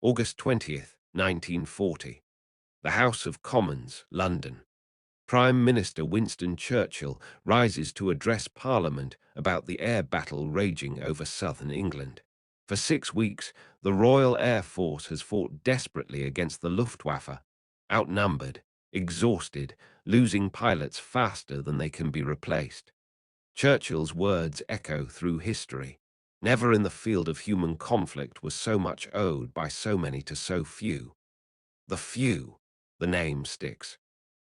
August 20th, 1940. The House of Commons, London. Prime Minister Winston Churchill rises to address Parliament about the air battle raging over southern England. For 6 weeks, the Royal Air Force has fought desperately against the Luftwaffe, outnumbered, exhausted, losing pilots faster than they can be replaced. Churchill's words echo through history. Never in the field of human conflict was so much owed by so many to so few. The few, the name sticks.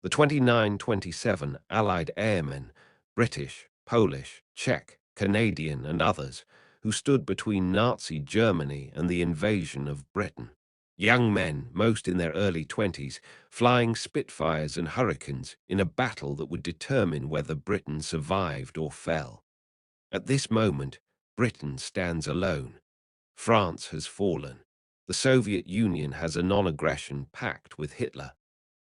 The 2927 Allied airmen, British, Polish, Czech, Canadian, and others, who stood between Nazi Germany and the invasion of Britain. Young men, most in their early 20s, flying Spitfires and Hurricanes in a battle that would determine whether Britain survived or fell. At this moment, Britain stands alone. France has fallen. The Soviet Union has a non-aggression pact with Hitler.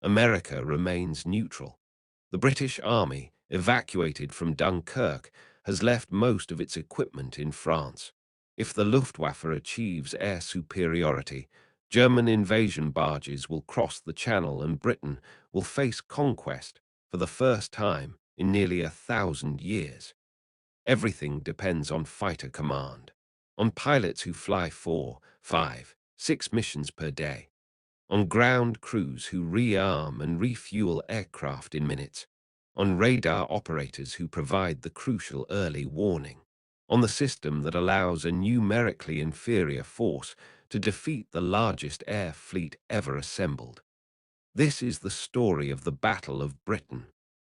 America remains neutral. The British Army, evacuated from Dunkirk, has left most of its equipment in France. If the Luftwaffe achieves air superiority, German invasion barges will cross the Channel and Britain will face conquest for the first time in nearly 1,000 years. Everything depends on fighter command, on pilots who fly 4, 5, 6 missions per day, on ground crews who rearm and refuel aircraft in minutes, on radar operators who provide the crucial early warning, on the system that allows a numerically inferior force to defeat the largest air fleet ever assembled. This is the story of the Battle of Britain,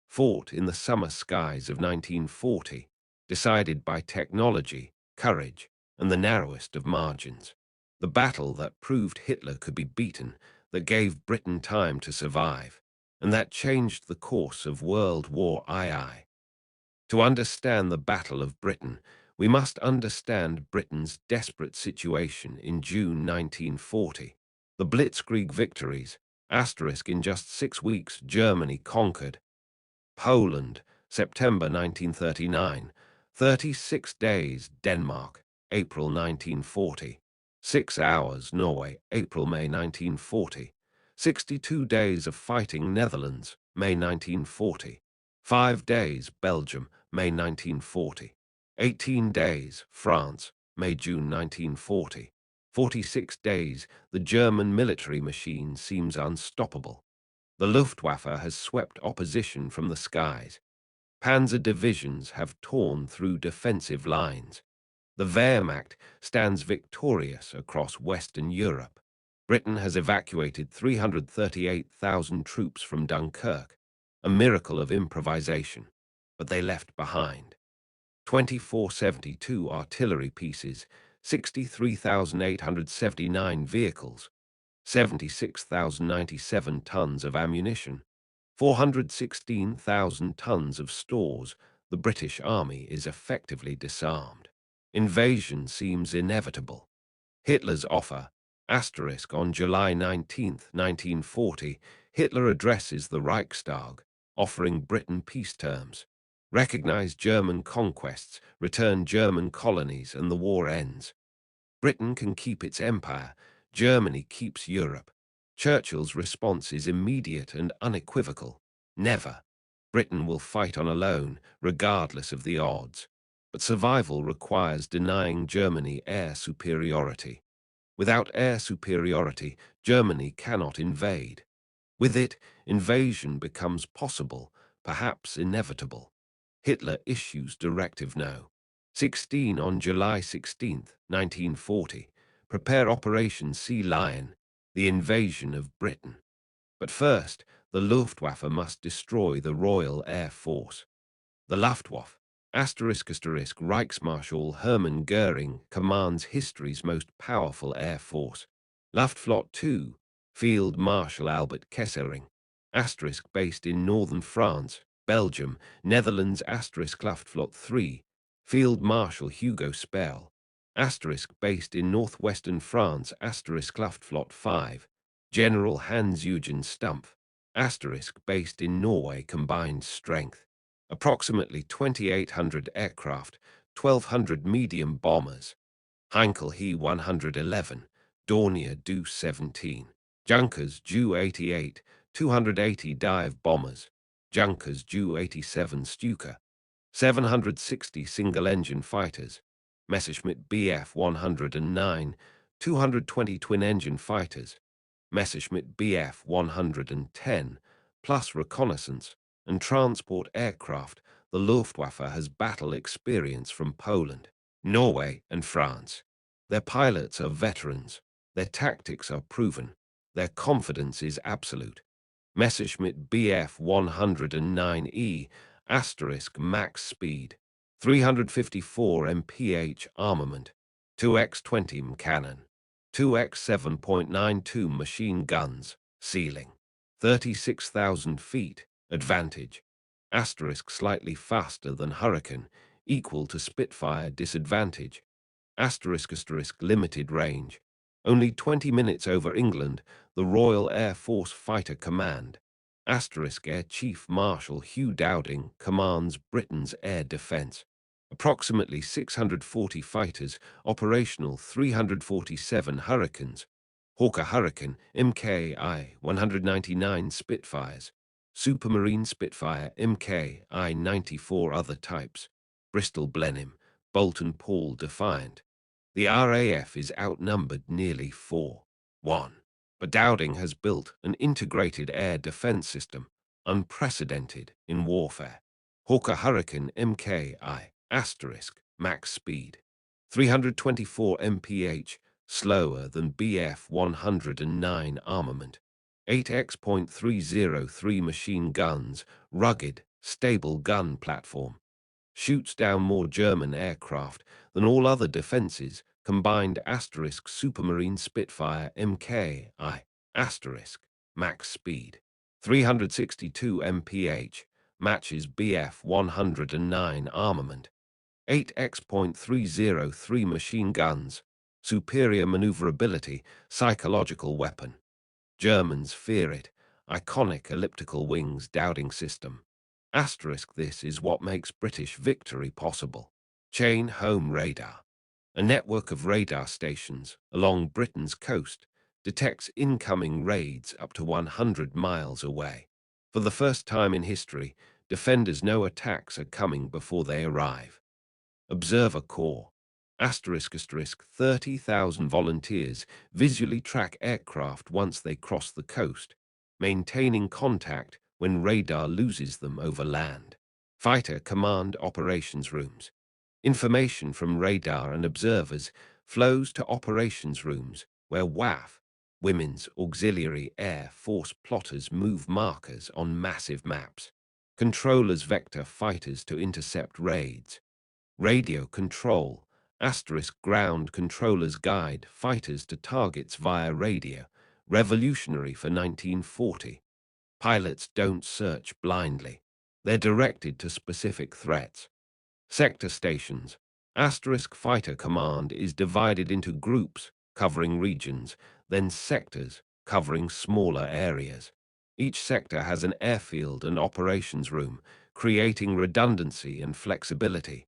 fought in the summer skies of 1940, decided by technology, courage, and the narrowest of margins. The battle that proved Hitler could be beaten, that gave Britain time to survive, and that changed the course of World War II. To understand the Battle of Britain, we must understand Britain's desperate situation in June 1940. The Blitzkrieg victories, in just 6 weeks, Germany conquered Poland, September 1939, 36 days, Denmark, April 1940, 6 hours, Norway, April-May 1940, 62 days of fighting, Netherlands, May 1940, 5 days, Belgium, May 1940, 18 days, France, May-June 1940, 46 days, the German military machine seems unstoppable. The Luftwaffe has swept opposition from the skies. Panzer divisions have torn through defensive lines. The Wehrmacht stands victorious across Western Europe. Britain has evacuated 338,000 troops from Dunkirk, a miracle of improvisation, but they left behind 2472 artillery pieces, 63,879 vehicles, 76,097 tons of ammunition, 416,000 tons of stores. The British Army is effectively disarmed. Invasion seems inevitable. Hitler's offer, on July 19, 1940, Hitler addresses the Reichstag, offering Britain peace terms. Recognize German conquests, return German colonies, and the war ends. Britain can keep its empire, Germany keeps Europe. Churchill's response is immediate and unequivocal. Never. Britain will fight on alone, regardless of the odds. But survival requires denying Germany air superiority. Without air superiority, Germany cannot invade. With it, invasion becomes possible, perhaps inevitable. Hitler issues Directive No. 16 on July 16, 1940. Prepare Operation Sea Lion, the invasion of Britain. But first, the Luftwaffe must destroy the Royal Air Force. The Luftwaffe, Reichsmarschall Hermann Göring, commands history's most powerful air force. Luftflotte 2, Field Marshal Albert Kesselring, based in northern France, Belgium, Netherlands, Luftflotte 3, Field Marshal Hugo Spell, based in northwestern France, Luftflotte 5, General Hans-Eugen Stumpf, based in Norway, combined strength. Approximately 2,800 aircraft, 1,200 medium bombers. Heinkel He 111, Dornier Do-17, Junkers Ju-88, 280 dive bombers, Junkers Ju-87 Stuka, 760 single-engine fighters, Messerschmitt Bf-109, 220 twin-engine fighters, Messerschmitt Bf-110, plus reconnaissance and transport aircraft. The Luftwaffe has battle experience from Poland, Norway, and France. Their pilots are veterans. Their tactics are proven. Their confidence is absolute. Messerschmitt Bf-109E * max speed, 354 mph armament, 2x20 cannon, 2x7.92 machine guns, ceiling, 36,000 feet, advantage, slightly faster than Hurricane, equal to Spitfire, disadvantage, limited range, only 20 minutes over England. The Royal Air Force Fighter Command, Air Chief Marshal Hugh Dowding commands Britain's air defence. Approximately 640 fighters, operational 347 Hurricanes, Hawker Hurricane, MKI 199 Spitfires, Supermarine Spitfire MKI 94 other types, Bristol Blenheim, Bolton Paul Defiant. The RAF is outnumbered nearly 4-1. But Dowding has built an integrated air defense system, unprecedented in warfare. Hawker Hurricane MKI * max speed, 324 mph, slower than Bf-109 armament, 8x.303 machine guns, rugged, stable gun platform, shoots down more German aircraft than all other defenses combined. Supermarine Spitfire MKI * max speed, 362 mph, matches Bf-109 armament, 8x.303 machine guns, superior maneuverability, psychological weapon. Germans fear it, iconic elliptical wings Dowding system. This is what makes British victory possible. Chain home radar. A network of radar stations along Britain's coast detects incoming raids up to 100 miles away. For the first time in history, defenders know attacks are coming before they arrive. Observer Corps. * 30,000 volunteers visually track aircraft once they cross the coast, maintaining contact when radar loses them over land. Fighter Command Operations Rooms. Information from radar and observers flows to operations rooms where WAF, Women's Auxiliary Air Force plotters move markers on massive maps. Controllers vector fighters to intercept raids. Radio control, ground controllers guide fighters to targets via radio, revolutionary for 1940. Pilots don't search blindly. They're directed to specific threats. Sector stations. Fighter command is divided into groups covering regions, then sectors covering smaller areas. Each sector has an airfield and operations room, creating redundancy and flexibility.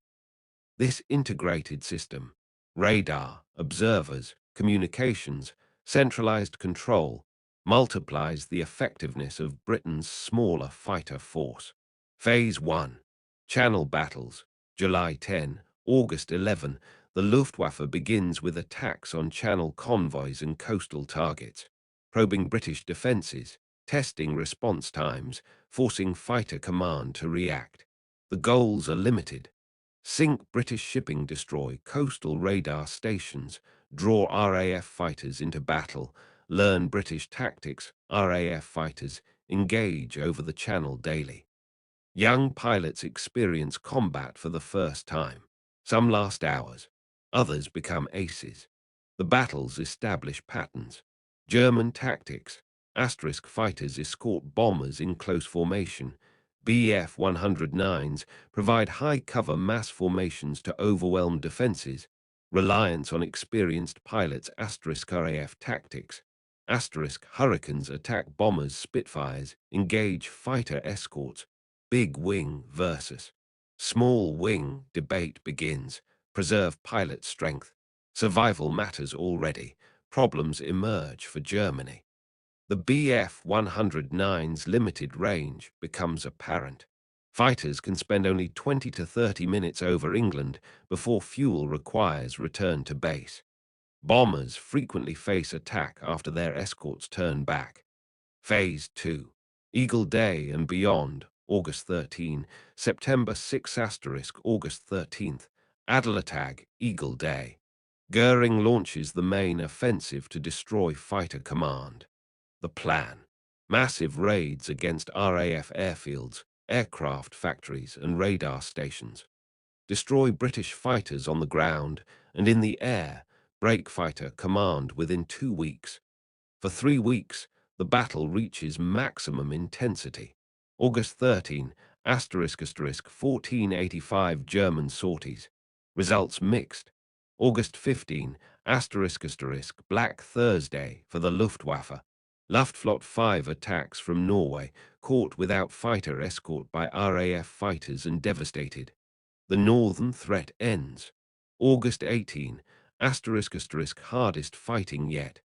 This integrated system, radar, observers, communications, centralized control, multiplies the effectiveness of Britain's smaller fighter force. Phase 1. Channel battles. July 10, August 11. The Luftwaffe begins with attacks on Channel convoys and coastal targets, probing British defenses, testing response times, forcing fighter command to react. The goals are limited. Sink British shipping, destroy coastal radar stations, draw RAF fighters into battle, learn British tactics. RAF fighters engage over the Channel daily. Young pilots experience combat for the first time. Some last hours, others become aces. The battles establish patterns. German tactics. Fighters escort bombers in close formation. Bf-109s provide high-cover mass formations to overwhelm defenses. Reliance on experienced pilots. RAF tactics. Hurricanes attack bombers. Spitfires engage fighter escorts. Big wing versus small wing debate begins. Preserve pilot strength. Survival matters already. problems emerge for Germany. The Bf-109's limited range becomes apparent. Fighters can spend only 20 to 30 minutes over England before fuel requires return to base. Bombers frequently face attack after their escorts turn back. Phase 2. Eagle Day and beyond, August 13, September 6 August 13th, Adlertag, Eagle Day. Goering launches the main offensive to destroy Fighter Command. The plan. Massive raids against RAF airfields, aircraft factories and radar stations. Destroy British fighters on the ground and in the air, break Fighter Command within 2 weeks. For 3 weeks, the battle reaches maximum intensity. August 13, * 1485 German sorties. Results mixed. August 15, * Black Thursday for the Luftwaffe. Luftflotte 5 attacks from Norway, caught without fighter escort by RAF fighters and devastated. The northern threat ends. August 18, * hardest fighting yet.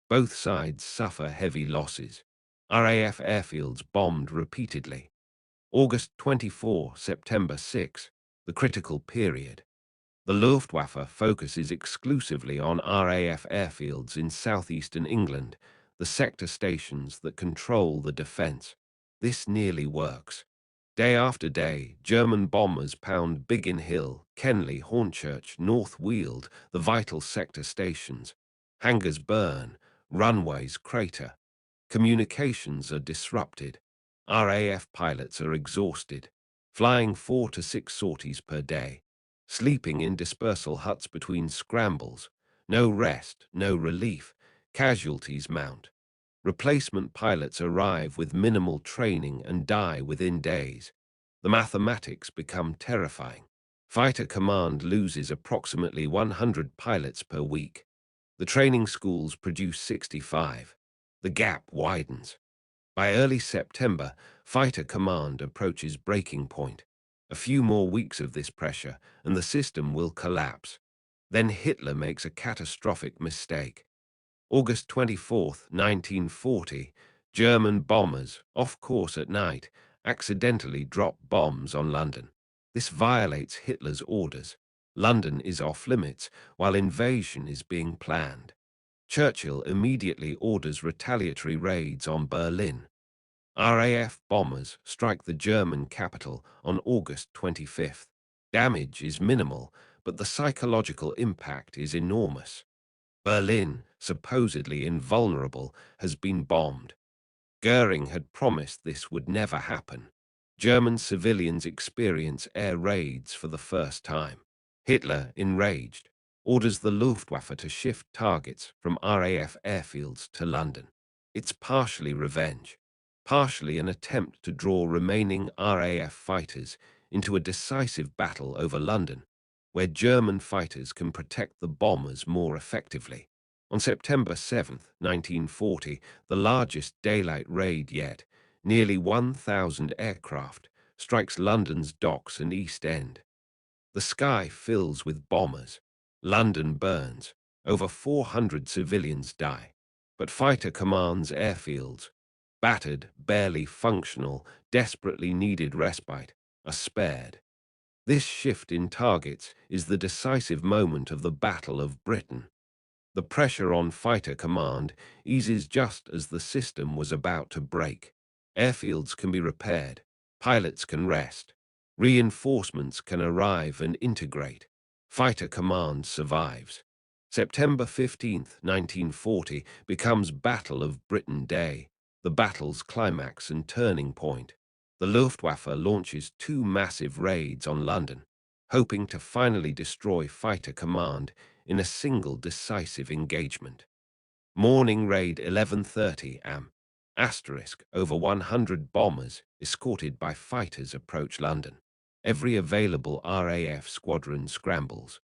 Both sides suffer heavy losses. RAF airfields bombed repeatedly. August 24, September 6, the critical period. The Luftwaffe focuses exclusively on RAF airfields in southeastern England, the sector stations that control the defence. This nearly works. Day after day, German bombers pound Biggin Hill, Kenley, Hornchurch, North Weald, the vital sector stations. Hangars burn, runways crater. Communications are disrupted. RAF pilots are exhausted, flying 4 to 6 sorties per day, sleeping in dispersal huts between scrambles. No rest, no relief. Casualties mount. Replacement pilots arrive with minimal training and die within days. The mathematics become terrifying. Fighter Command loses approximately 100 pilots per week. The training schools produce 65. The gap widens. By early September, Fighter Command approaches breaking point. A few more weeks of this pressure, and the system will collapse. Then Hitler makes a catastrophic mistake. August 24, 1940, German bombers, off course at night, accidentally drop bombs on London. This violates Hitler's orders. London is off limits, while invasion is being planned. Churchill immediately orders retaliatory raids on Berlin. RAF bombers strike the German capital on August 25th. Damage is minimal, but the psychological impact is enormous. Berlin, supposedly invulnerable, has been bombed. Goering had promised this would never happen. German civilians experience air raids for the first time. Hitler, enraged, orders the Luftwaffe to shift targets from RAF airfields to London. It's partially revenge, partially an attempt to draw remaining RAF fighters into a decisive battle over London, where German fighters can protect the bombers more effectively. On September 7, 1940, the largest daylight raid yet, nearly 1,000 aircraft, strikes London's docks and East End. The sky fills with bombers. London burns. Over 400 civilians die. But Fighter Command's airfields, battered, barely functional, desperately needed respite, are spared. This shift in targets is the decisive moment of the Battle of Britain. The pressure on Fighter Command eases just as the system was about to break. Airfields can be repaired, pilots can rest, reinforcements can arrive and integrate. Fighter Command survives. September 15, 1940 becomes Battle of Britain Day, the battle's climax and turning point. The Luftwaffe launches 2 massive raids on London, hoping to finally destroy Fighter Command in a single decisive engagement. Morning raid 11:30 am. Over 100 bombers, escorted by fighters, approach London. Every available RAF squadron scrambles.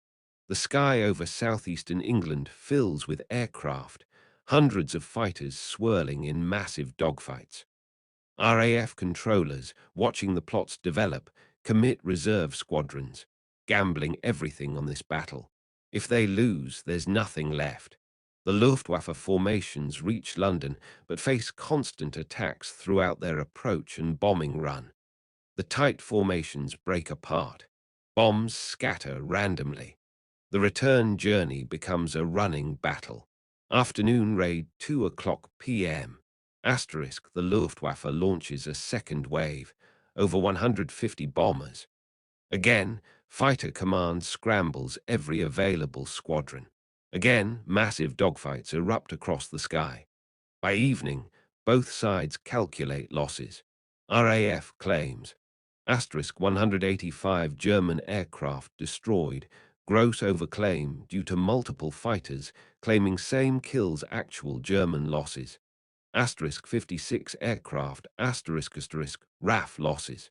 The sky over southeastern England fills with aircraft, hundreds of fighters swirling in massive dogfights. RAF controllers, watching the plots develop, commit reserve squadrons, gambling everything on this battle. If they lose, there's nothing left. The Luftwaffe formations reach London but face constant attacks throughout their approach and bombing run. The tight formations break apart. Bombs scatter randomly. The return journey becomes a running battle. Afternoon raid 2 o'clock p.m. Asterisk, the Luftwaffe launches a second wave, over 150 bombers. Again, fighter command scrambles every available squadron. Again, massive dogfights erupt across the sky. By evening, both sides calculate losses. RAF claims, asterisk 185 German aircraft destroyed, gross overclaim due to multiple fighters claiming same kills actual German losses. Asterisk 56 aircraft, asterisk RAF losses.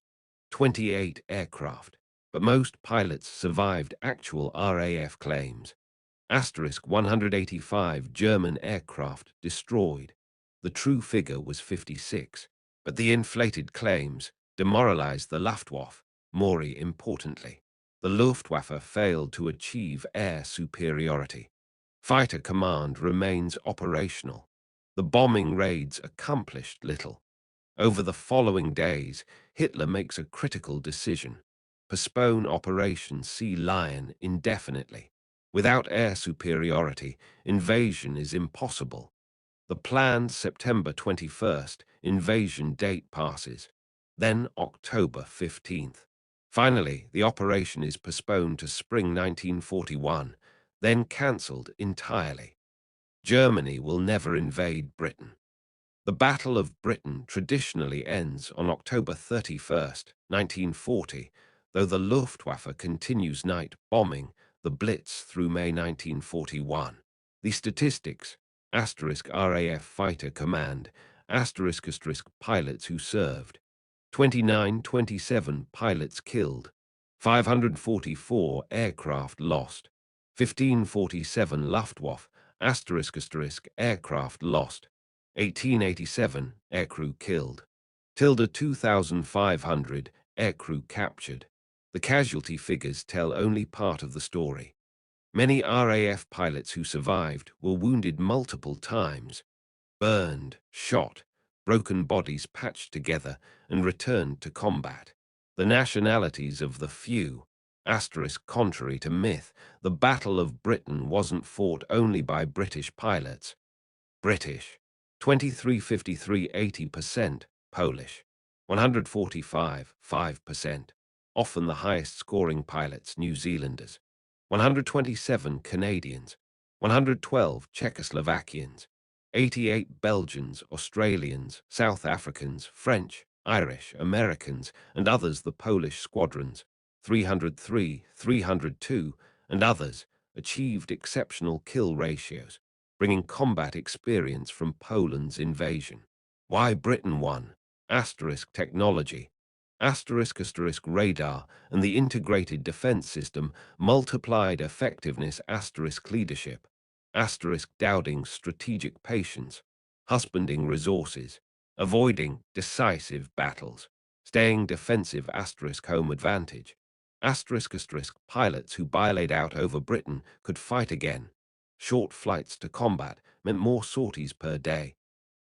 28 aircraft, but most pilots survived actual RAF claims. Asterisk 185 German aircraft destroyed. The true figure was 56, but the inflated claims demoralized the Luftwaffe. More importantly, the Luftwaffe failed to achieve air superiority. Fighter command remains operational. The bombing raids accomplished little. Over the following days, Hitler makes a critical decision: postpone Operation Sea Lion indefinitely. Without air superiority, invasion is impossible. The planned September 21st invasion date passes, then October 15th. Finally, the operation is postponed to spring 1941, then cancelled entirely. Germany will never invade Britain. The Battle of Britain traditionally ends on October 31st, 1940, though the Luftwaffe continues night bombing the Blitz through May 1941. The statistics, asterisk RAF Fighter Command, asterisk pilots who served, 2927 pilots killed, 544 aircraft lost, 1547 Luftwaffe, aircraft lost, 1887 aircrew killed, 2500 aircrew captured. The casualty figures tell only part of the story. Many RAF pilots who survived were wounded multiple times, burned, shot, broken bodies patched together, and returned to combat. The nationalities of the few, asterisk contrary to myth, the Battle of Britain wasn't fought only by British pilots. British, 2353 80%, Polish, 145 5%, often the highest scoring pilots New Zealanders, 127 Canadians, 112 Czechoslovakians, 88 Belgians, Australians, South Africans, French, Irish, Americans, and others. The Polish squadrons, 303, 302, and others, achieved exceptional kill ratios, bringing combat experience from Poland's invasion. Why Britain won? Asterisk technology. Asterisk radar and the integrated defense system multiplied effectiveness. Asterisk leadership. Asterisk Dowding's strategic patience, husbanding resources, avoiding decisive battles, staying defensive. Asterisk home advantage. Asterisk pilots who laid out over Britain could fight again. Short flights to combat meant more sorties per day.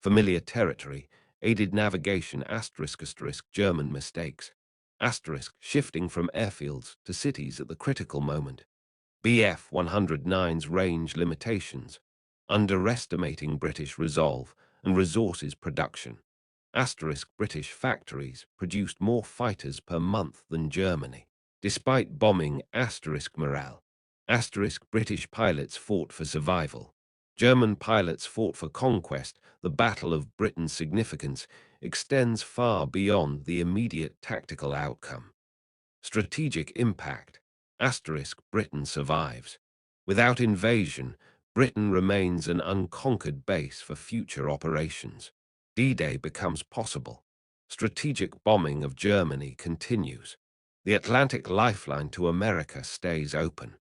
Familiar territory aided navigation. Asterisk German mistakes. Asterisk shifting from airfields to cities at the critical moment. Bf 109's range limitations, underestimating British resolve and resources production. Asterisk British factories produced more fighters per month than Germany. Despite bombing, asterisk morale. Asterisk British pilots fought for survival. German pilots fought for conquest. The Battle of Britain's significance extends far beyond the immediate tactical outcome. Strategic impact. Asterisk Britain survives. Without invasion, Britain remains an unconquered base for future operations. D-Day becomes possible. Strategic bombing of Germany continues. The Atlantic lifeline to America stays open.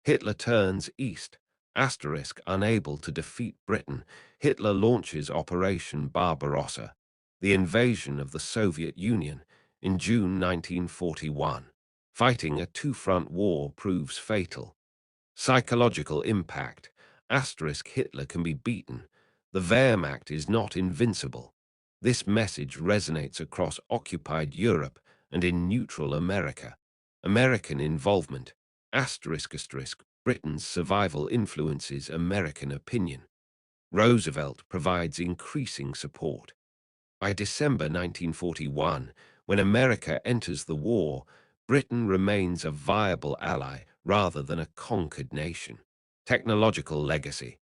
Hitler turns east. Asterisk unable to defeat Britain, Hitler launches Operation Barbarossa, the invasion of the Soviet Union, in June 1941. Fighting a two-front war proves fatal. Psychological impact. Hitler can be beaten. The Wehrmacht is not invincible. This message resonates across occupied Europe and in neutral America. American involvement. Britain's survival influences American opinion. Roosevelt provides increasing support. By December 1941, when America enters the war, Britain remains a viable ally rather than a conquered nation. Technological legacy.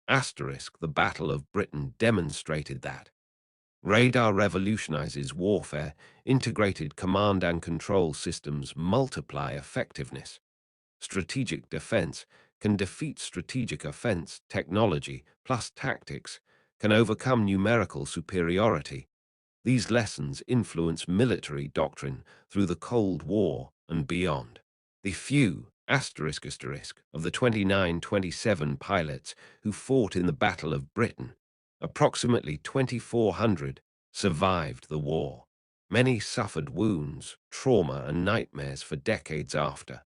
The Battle of Britain demonstrated that. Radar revolutionizes warfare, integrated command and control systems multiply effectiveness. Strategic defense can defeat strategic offense. Technology plus tactics can overcome numerical superiority. These lessons influence military doctrine through the Cold War and beyond. The few of the 27 pilots who fought in the Battle of Britain, approximately 2,400, survived the war. Many suffered wounds, trauma, and nightmares for decades after.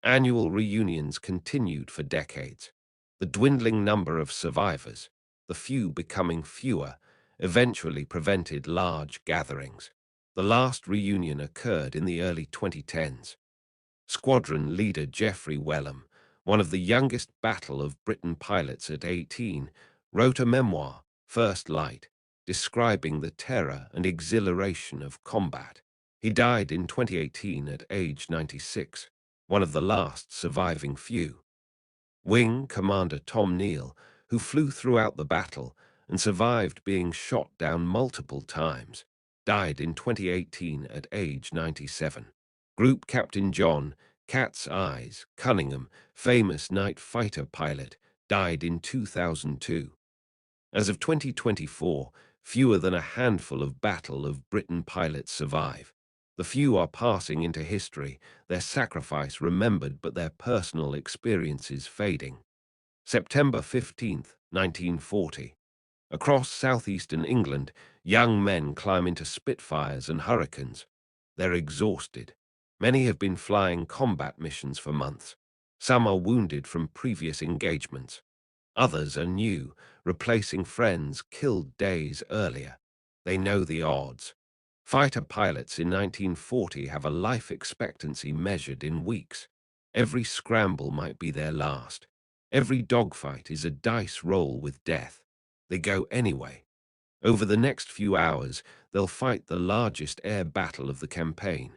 Annual reunions continued for decades. The dwindling number of survivors, the few becoming fewer, eventually prevented large gatherings. The last reunion occurred in the early 2010s. Squadron leader Geoffrey Wellham, one of the youngest Battle of Britain pilots at 18, wrote a memoir, First Light, describing the terror and exhilaration of combat. He died in 2018 at age 96, one of the last surviving few. Wing Commander Tom Neal, who flew throughout the battle and survived being shot down multiple times, died in 2018 at age 97. Group Captain John Cat's Eyes Cunningham, famous night fighter pilot, died in 2002. As of 2024, fewer than a handful of Battle of Britain pilots survive. The few are passing into history, their sacrifice remembered but their personal experiences fading. September 15th, 1940. Across southeastern England, young men climb into Spitfires and Hurricanes. They're exhausted. Many have been flying combat missions for months. Some are wounded from previous engagements. Others are new, replacing friends killed days earlier. They know the odds. Fighter pilots in 1940 have a life expectancy measured in weeks. Every scramble might be their last. Every dogfight is a dice roll with death. They go anyway. Over the next few hours, they'll fight the largest air battle of the campaign.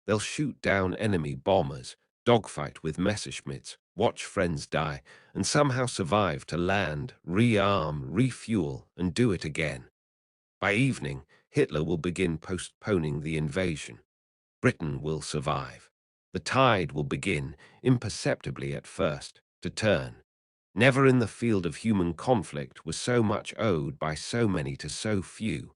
They'll shoot down enemy bombers, dogfight with Messerschmitts, watch friends die, and somehow survive to land, rearm, refuel, and do it again. By evening, Hitler will begin postponing the invasion. Britain will survive. The tide will begin, imperceptibly at first, to turn. Never in the field of human conflict was so much owed by so many to so few.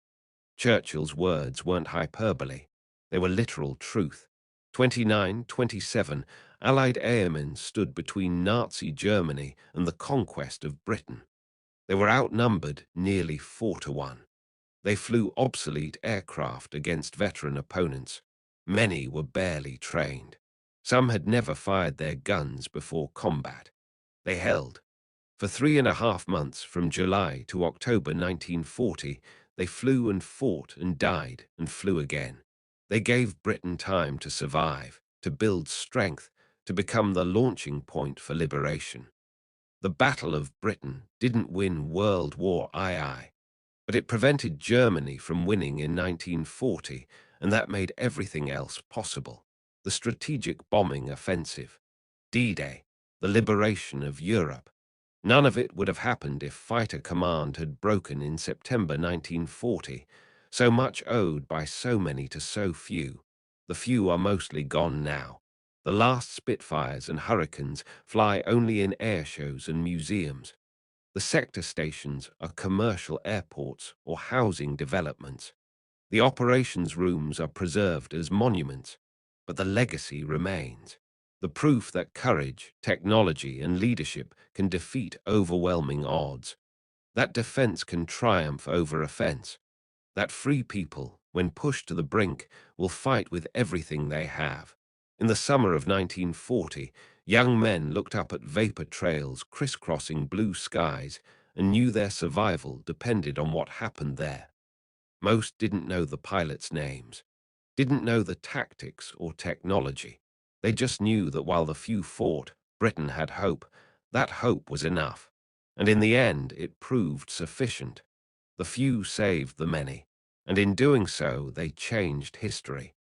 Churchill's words weren't hyperbole. They were literal truth. 29-27, Allied airmen stood between Nazi Germany and the conquest of Britain. They were outnumbered nearly 4-1. They flew obsolete aircraft against veteran opponents. Many were barely trained. Some had never fired their guns before combat. They held. For 3.5 months, from July to October 1940, they flew and fought and died and flew again. They gave Britain time to survive, to build strength, to become the launching point for liberation. The Battle of Britain didn't win World War II, but it prevented Germany from winning in 1940, and that made everything else possible. The strategic bombing offensive, D-Day, the liberation of Europe. None of it would have happened if fighter command had broken in September 1940, so much owed by so many to so few. The few are mostly gone now. The last Spitfires and Hurricanes fly only in air shows and museums. The sector stations are commercial airports or housing developments. The operations rooms are preserved as monuments, but the legacy remains. The proof that courage, technology, and leadership can defeat overwhelming odds. That defense can triumph over offense. That free people, when pushed to the brink, will fight with everything they have. In the summer of 1940, Young men looked up at vapor trails crisscrossing blue skies and knew their survival depended on what happened there. Most didn't know the pilots' names, didn't know the tactics or technology. They just knew that while the few fought, Britain had hope. That hope was enough. And in the end, it proved sufficient. The few saved the many, and in doing so, they changed history.